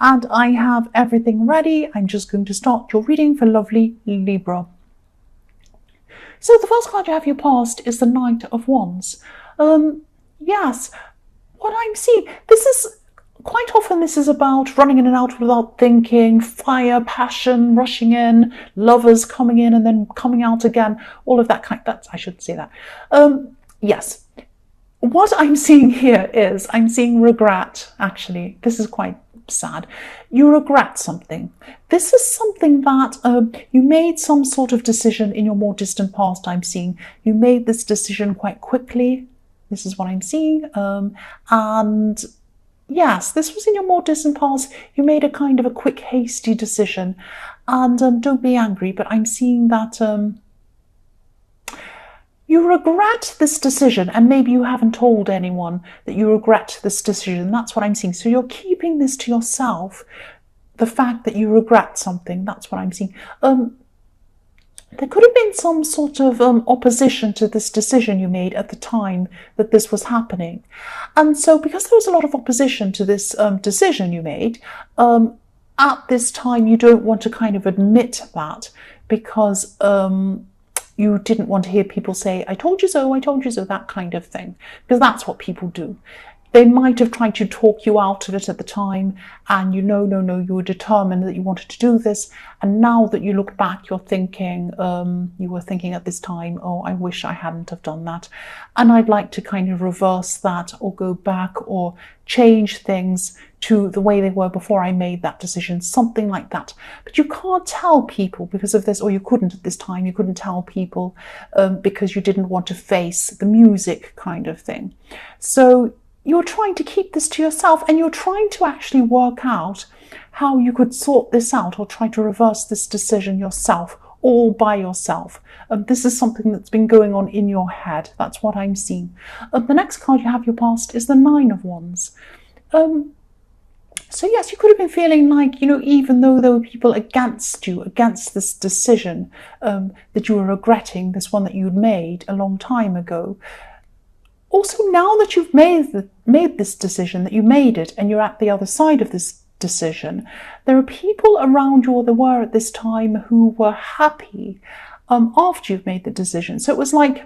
and I have everything ready. I'm just going to start your reading for lovely Libra. So the first card you have your past is the Knight of Wands. Yes, what I'm seeing, this is quite often this is about running in and out without thinking, fire, passion, rushing in, lovers coming in and then coming out again, all of that kind. That's, I should say that. Yes. What I'm seeing here is I'm seeing regret, actually. This is quite sad. You regret something. This is something that you made some sort of decision in your more distant past, I'm seeing. You made this decision quite quickly. This is what I'm seeing. And yes, this was in your more distant past. You made a kind of a quick, hasty decision. And don't be angry, but I'm seeing that you regret this decision, and maybe you haven't told anyone that you regret this decision. That's what I'm seeing. So you're keeping this to yourself, the fact that you regret something. That's what I'm seeing. There could have been some sort of opposition to this decision you made at the time that this was happening. And so because there was a lot of opposition to this decision you made, at this time you don't want to kind of admit that, because you didn't want to hear people say, I told you so, that kind of thing, because that's what people do. They might have tried to talk you out of it at the time, and you were determined that you wanted to do this. And now that you look back, you're thinking, you were thinking at this time, oh, I wish I hadn't have done that. And I'd like to kind of reverse that, or go back, or change things to the way they were before I made that decision, something like that. But you can't tell people because of this, or you couldn't at this time, you couldn't tell people because you didn't want to face the music kind of thing. So you're trying to keep this to yourself, and you're trying to actually work out how you could sort this out, or try to reverse this decision yourself, all by yourself. This is something that's been going on in your head. That's what I'm seeing. The next card you have your past is the Nine of Wands. So yes, you could have been feeling like, even though there were people against you, against this decision that you were regretting, this one that you'd made a long time ago. Also, now that you've made this decision, that you made it, and you're at the other side of this decision, there are people around you, or there were at this time, who were happy after you've made the decision. So it was like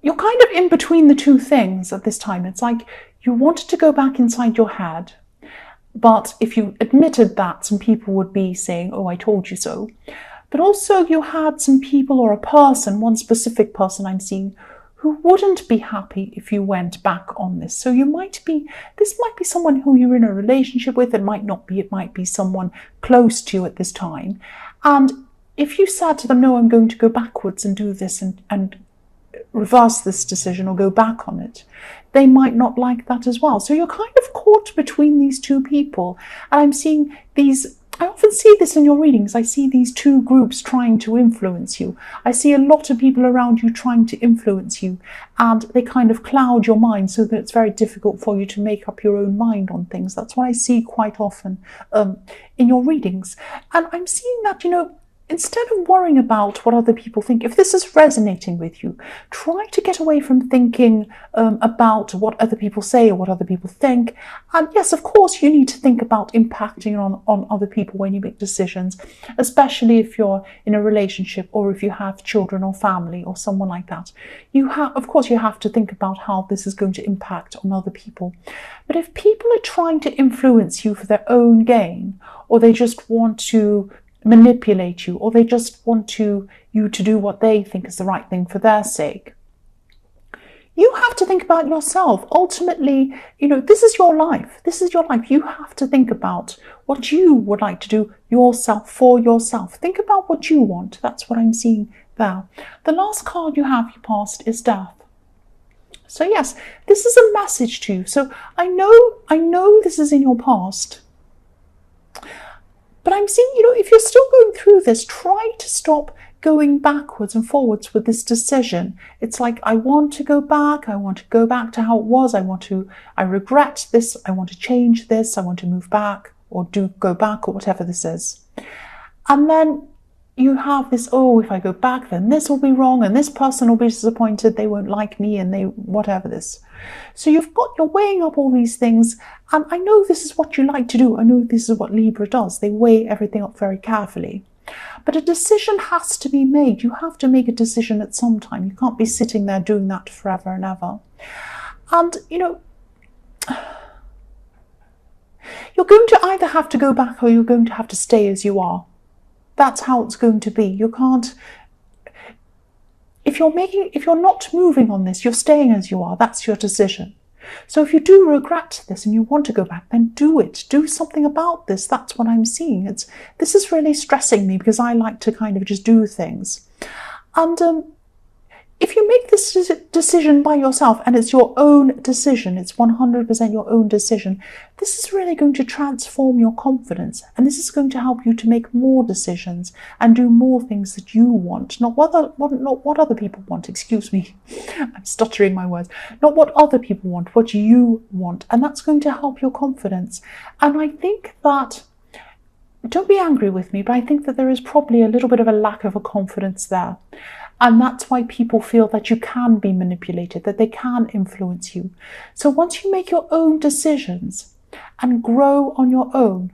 you're kind of in between the two things at this time. It's like you wanted to go back inside your head, but if you admitted that, some people would be saying, oh, I told you so. But also you had some people, or a person, one specific person I'm seeing, who wouldn't be happy if you went back on this. So this might be someone who you're in a relationship with. It might not be. It might be someone close to you at this time. And if you said to them, no, I'm going to go backwards and do this and reverse this decision, or go back on it, they might not like that as well. So you're kind of caught between these two people. And I'm seeing these, I often see this in your readings. I see these two groups trying to influence you. I see a lot of people around you trying to influence you, and they kind of cloud your mind so that it's very difficult for you to make up your own mind on things. That's what I see quite often in your readings. And I'm seeing that, instead of worrying about what other people think, if this is resonating with you, try to get away from thinking about what other people say or what other people think. And yes, of course, you need to think about impacting on other people when you make decisions, especially if you're in a relationship, or if you have children or family or someone like that. Of course, you have to think about how this is going to impact on other people. But if people are trying to influence you for their own gain, or they just want to manipulate you, or they just want you to do what they think is the right thing for their sake, you have to think about yourself. Ultimately, this is your life. This is your life. You have to think about what you would like to do yourself, for yourself. Think about what you want. That's what I'm seeing there. The last card you have your past is Death. So yes, this is a message to you. So I know this is in your past, but I'm seeing, if you're still going through this, try to stop going backwards and forwards with this decision. It's like, I want to go back to how it was, I regret this, I want to change this, I want to move back, or go back, or whatever this is. And then you have this, oh, if I go back, then this will be wrong, and this person will be disappointed, they won't like me, and they whatever this. So you're weighing up all these things, and I know this is what you like to do. I know this is what Libra does. They weigh everything up very carefully. But a decision has to be made. You have to make a decision at some time. You can't be sitting there doing that forever and ever. And, you know, you're going to either have to go back or you're going to have to stay as you are. That's how it's going to be. You can't, if you're not moving on this, you're staying as you are. That's your decision. So if you do regret this and you want to go back, then do it. Do something about this. That's what I'm seeing. This is really stressing me because I like to kind of just do things. And if you make this decision by yourself, and it's your own decision, it's 100% your own decision, this is really going to transform your confidence, and this is going to help you to make more decisions and do more things that you want, not what other people want, excuse me, I'm stuttering my words, not what other people want, what you want, and that's going to help your confidence. And I think that, don't be angry with me, but I think that there is probably a little bit of a lack of a confidence there. And that's why people feel that you can be manipulated, that they can influence you. So once you make your own decisions and grow on your own,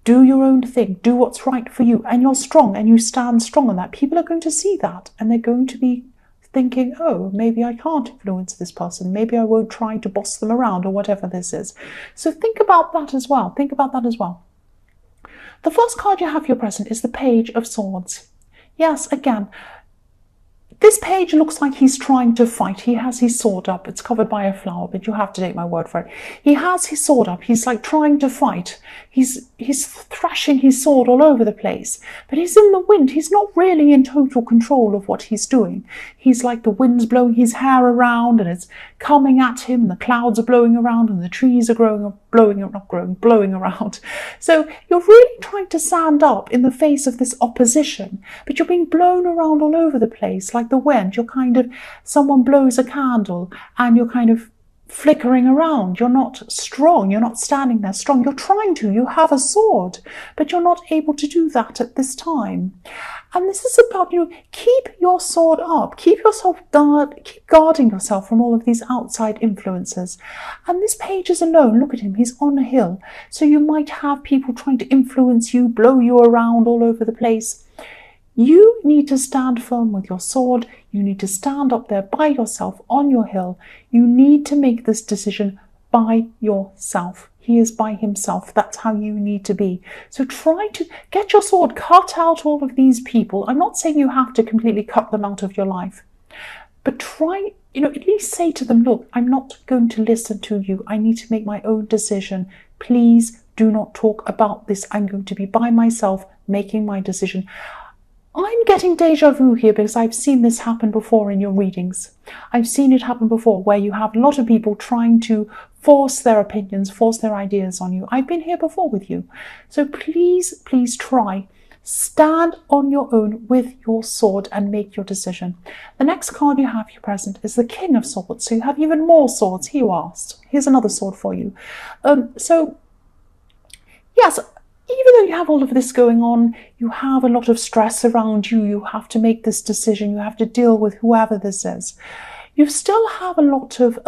do your own thing, do what's right for you, and you're strong and you stand strong on that, people are going to see that and they're going to be thinking, oh, maybe I can't influence this person. Maybe I won't try to boss them around or whatever this is. So think about that as well. Think about that as well. The first card you have here present is the Page of Swords. Yes, again, this page looks like he's trying to fight. He has his sword up. It's covered by a flower, but you have to take my word for it. He has his sword up. He's like trying to fight. He's thrashing his sword all over the place. But he's in the wind. He's not really in total control of what he's doing. He's like the wind's blowing his hair around and it's coming at him. The clouds are blowing around and the trees are blowing around. So you're really trying to stand up in the face of this opposition, but you're being blown around all over the place like the wind. You're kind of, someone blows a candle and you're kind of flickering around. You're not strong. You're not standing there strong. You're trying to. You have a sword, but you're not able to do that at this time. And this is about, you know, keep your sword up. Keep guarding yourself from all of these outside influences. And this page is alone. Look at him. He's on a hill. So you might have people trying to influence you, blow you around all over the place. You need to stand firm with your sword. You need to stand up there by yourself on your hill. You need to make this decision by yourself. He is by himself. That's how you need to be. So try to get your sword, cut out all of these people. I'm not saying you have to completely cut them out of your life, but try, you know, at least say to them, look, I'm not going to listen to you. I need to make my own decision. Please do not talk about this. I'm going to be by myself making my decision. I'm getting deja vu here because I've seen this happen before in your readings. I've seen it happen before where you have a lot of people trying to force their opinions, force their ideas on you. I've been here before with you. So please, please try. Stand on your own with your sword and make your decision. The next card you have here present is the King of Swords. So you have even more swords. Here you are. Here's another sword for you. So, yes, even though you have all of this going on, you have a lot of stress around you. You have to make this decision. You have to deal with whoever this is. You still have a lot of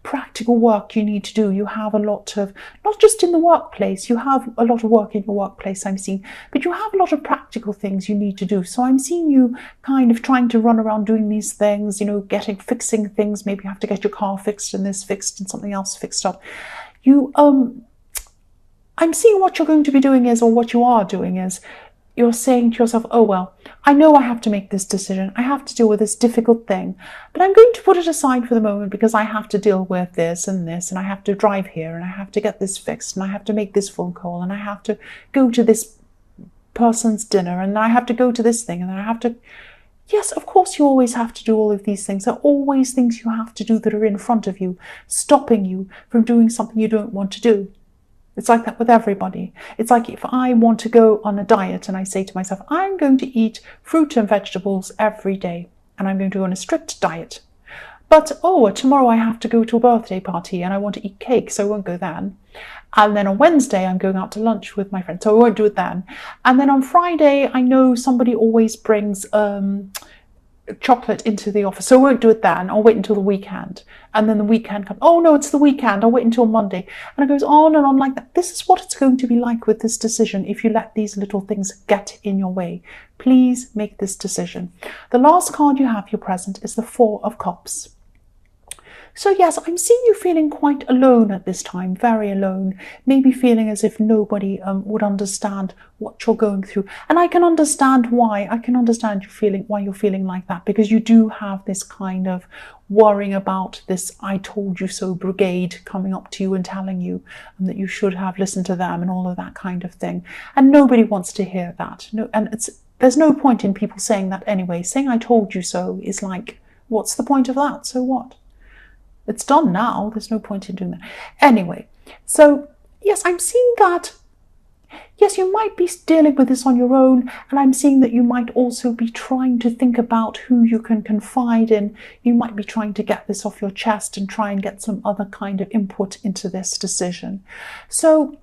practical work you need to do. You have a lot of, not just in the workplace, you have a lot of work in your workplace, I'm seeing, but you have a lot of practical things you need to do. So I'm seeing you kind of trying to run around doing these things, you know, fixing things. Maybe you have to get your car fixed and this fixed and something else fixed up. I'm seeing what you're going to be doing is, or what you are doing is, you're saying to yourself, oh, well, I know I have to make this decision. I have to deal with this difficult thing, but I'm going to put it aside for the moment because I have to deal with this, and I have to drive here, and I have to get this fixed, and I have to make this phone call, and I have to go to this person's dinner, and I have to go to this thing, and then I have to... Yes, of course you always have to do all of these things. There are always things you have to do that are in front of you, stopping you from doing something you don't want to do. It's like that with everybody. It's like if I want to go on a diet and I say to myself, I'm going to eat fruit and vegetables every day and I'm going to go on a strict diet. But, oh, tomorrow I have to go to a birthday party and I want to eat cake, so I won't go then. And then on Wednesday, I'm going out to lunch with my friends, so I won't do it then. And then on Friday, I know somebody always brings chocolate into the office, so I won't do it then. I'll wait until the weekend. And then the weekend comes, oh no, it's the weekend, I'll wait until Monday. And it goes on and on like that. This is what it's going to be like with this decision if you let these little things get in your way. Please make this decision. The last card you have, your present, is the Four of Cups. So yes, I'm seeing you feeling quite alone at this time, very alone, maybe feeling as if nobody would understand what you're going through. And I can understand why. I can understand you feeling why you're feeling like that, because you do have this kind of worrying about this "I told you so" brigade coming up to you and telling you that you should have listened to them and all of that kind of thing. And nobody wants to hear that. No, and there's no point in people saying that anyway. Saying "I told you so" is like, what's the point of that? So what? It's done now. There's no point in doing that. Anyway, so yes, I'm seeing that. Yes, you might be dealing with this on your own, and I'm seeing that you might also be trying to think about who you can confide in. You might be trying to get this off your chest and try and get some other kind of input into this decision. So,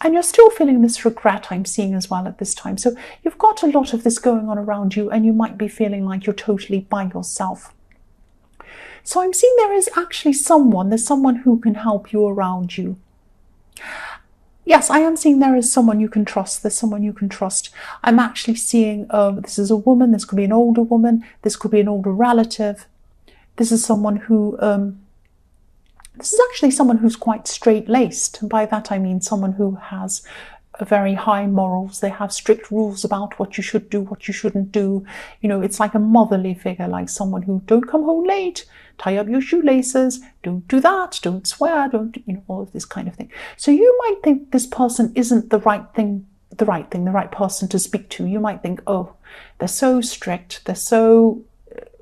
and you're still feeling this regret, I'm seeing as well at this time. So you've got a lot of this going on around you, and you might be feeling like you're totally by yourself. So I'm seeing there's someone who can help you around you. Yes, I am seeing there is someone you can trust. There's someone you can trust. I'm actually seeing this is a woman. This could be an older woman. This could be an older relative. This is someone who, this is actually someone who's quite straight-laced. And by that I mean someone who has very high morals. They have strict rules about what you should do, what you shouldn't do. You know, it's like a motherly figure, like someone who, don't come home late, tie up your shoelaces, don't do that, don't swear, don't, you know, all of this kind of thing. So you might think this person isn't the right person to speak to. You might think, oh, they're so strict, they're so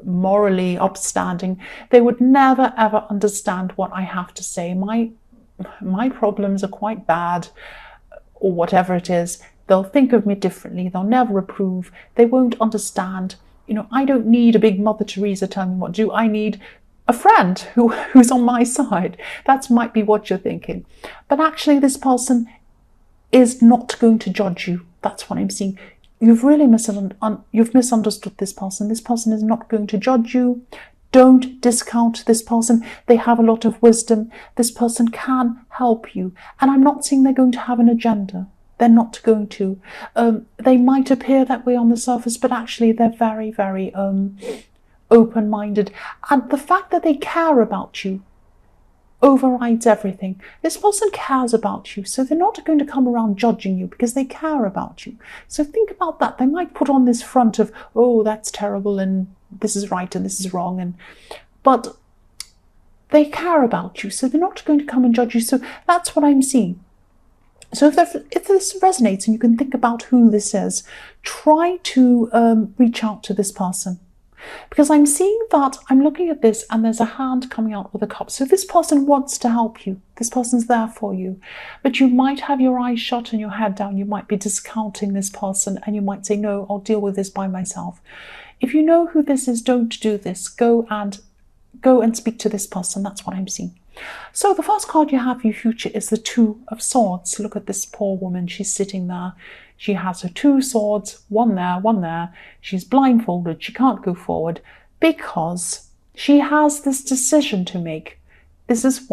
morally upstanding, they would never ever understand what I have to say. My problems are quite bad, or whatever it is. They'll think of me differently. They'll never approve. They won't understand. You know, I don't need a big Mother Teresa telling me what to do. I need a friend who's on my side. That might be what you're thinking. But actually, this person is not going to judge you. That's what I'm seeing. You've really misunderstood this person. This person is not going to judge you. Don't discount this person. They have a lot of wisdom. This person can help you. And I'm not saying they're going to have an agenda. They're not going to. They might appear that way on the surface, but actually they're very, very open-minded. And the fact that they care about you overrides everything. This person cares about you, so they're not going to come around judging you because they care about you. So think about that. They might put on this front of, oh, that's terrible, and this is right and this is wrong, but they care about you, so they're not going to come and judge you. So that's what I'm seeing. So if this resonates and you can think about who this is, try to reach out to this person. Because I'm seeing that, I'm looking at this and there's a hand coming out with a cup. So this person wants to help you. This person's there for you. But you might have your eyes shut and your head down. You might be discounting this person and you might say, no, I'll deal with this by myself. If you know who this is, don't do this. Go and speak to this person. That's what I'm seeing. So the first card you have for your future is the Two of Swords. Look at this poor woman. She's sitting there. She has her two swords, one there, one there. She's blindfolded. She can't go forward because she has this decision to make. This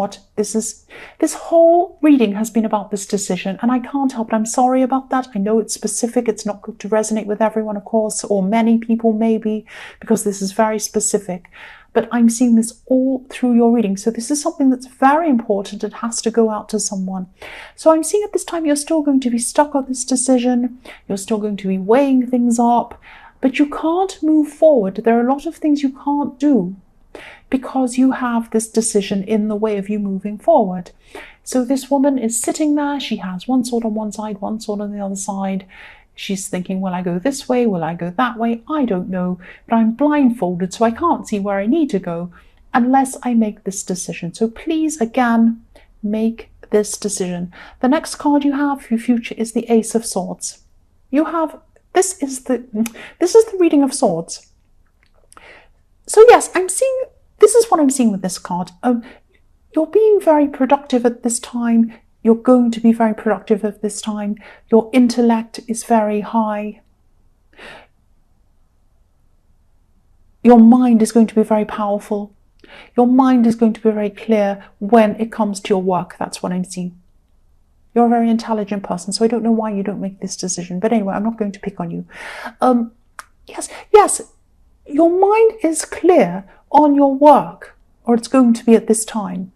whole reading has been about this decision, and I can't help it. I'm sorry about that. I know it's specific. It's not going to resonate with everyone, of course, or many people maybe, because this is very specific. But I'm seeing this all through your reading. So this is something that's very important. It has to go out to someone. So I'm seeing at this time you're still going to be stuck on this decision. You're still going to be weighing things up, but you can't move forward. There are a lot of things you can't do because you have this decision in the way of you moving forward. So this woman is sitting there. She has one sword on one side, one sword on the other side. She's thinking, will I go this way? Will I go that way? I don't know, but I'm blindfolded, so I can't see where I need to go unless I make this decision. So please, again, make this decision. The next card you have for your future is the Ace of Swords. This is the reading of swords. So yes, I'm seeing this is what I'm seeing with this card. You're being very productive at this time. You're going to be very productive at this time. Your intellect is very high. Your mind is going to be very powerful. Your mind is going to be very clear when it comes to your work. That's what I'm seeing. You're a very intelligent person, so I don't know why you don't make this decision. But anyway, I'm not going to pick on you. Yes, your mind is clear on your work, or it's going to be at this time.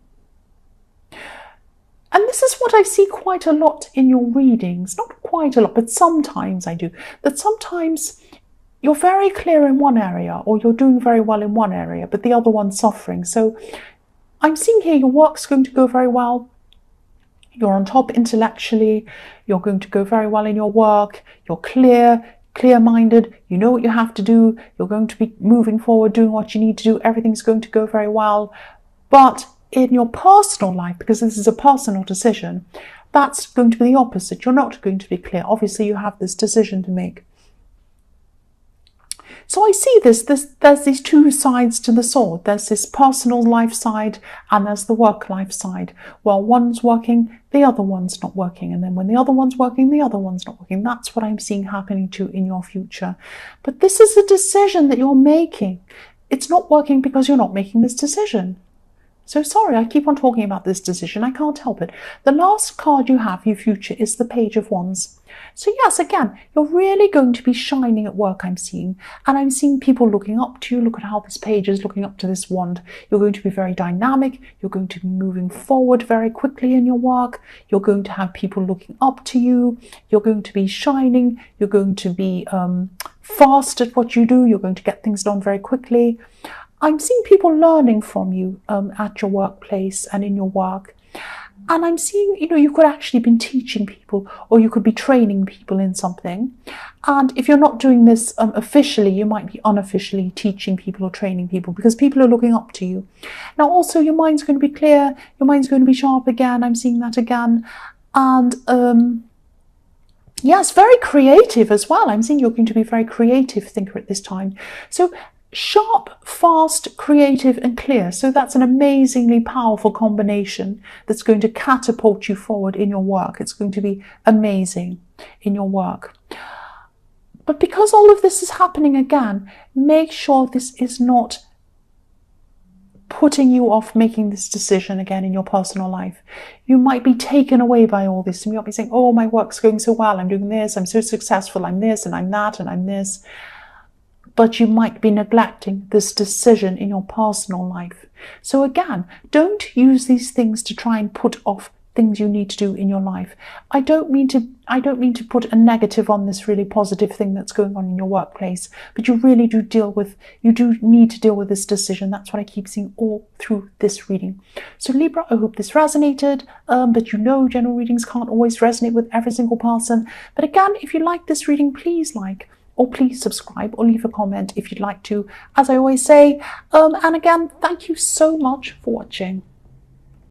And this is what I see quite a lot in your readings. Not quite a lot, but sometimes I do. That sometimes you're very clear in one area, or you're doing very well in one area, but the other one's suffering. So I'm seeing here your work's going to go very well. You're on top intellectually. You're going to go very well in your work. You're clear-minded. You know what you have to do. You're going to be moving forward, doing what you need to do. Everything's going to go very well. But in your personal life, because this is a personal decision, that's going to be the opposite. You're not going to be clear. Obviously, you have this decision to make. So I see there's these two sides to the sword. There's this personal life side and there's the work life side. Well, one's working, the other one's not working. And then when the other one's working, the other one's not working. That's what I'm seeing happening too in your future. But this is a decision that you're making. It's not working because you're not making this decision. So sorry, I keep on talking about this decision. I can't help it. The last card you have, your future, is the Page of Wands. So yes, again, you're really going to be shining at work, I'm seeing. And I'm seeing people looking up to you. Look at how this page is looking up to this wand. You're going to be very dynamic. You're going to be moving forward very quickly in your work. You're going to have people looking up to you. You're going to be shining. You're going to be fast at what you do. You're going to get things done very quickly. I'm seeing people learning from you at your workplace and in your work. And I'm seeing, you could actually be teaching people, or you could be training people in something. And if you're not doing this officially, you might be unofficially teaching people or training people because people are looking up to you. Now, also, your mind's going to be clear. Your mind's going to be sharp again. I'm seeing that again. And yes, very creative as well. I'm seeing you're going to be a very creative thinker at this time. So sharp, fast, creative and clear. So that's an amazingly powerful combination that's going to catapult you forward in your work. It's going to be amazing in your work. But because all of this is happening again, make sure this is not putting you off making this decision again in your personal life. You might be taken away by all this and you might be saying, oh, my work's going so well. I'm doing this. I'm so successful. I'm this and I'm that and I'm this. But you might be neglecting this decision in your personal life. So again, don't use these things to try and put off things you need to do in your life. I don't mean to put a negative on this really positive thing that's going on in your workplace, but you really do need to deal with this decision. That's what I keep seeing all through this reading. So Libra, I hope this resonated, but general readings can't always resonate with every single person. But again, if you like this reading, please or please subscribe or leave a comment if you'd like to, as I always say. And again, thank you so much for watching.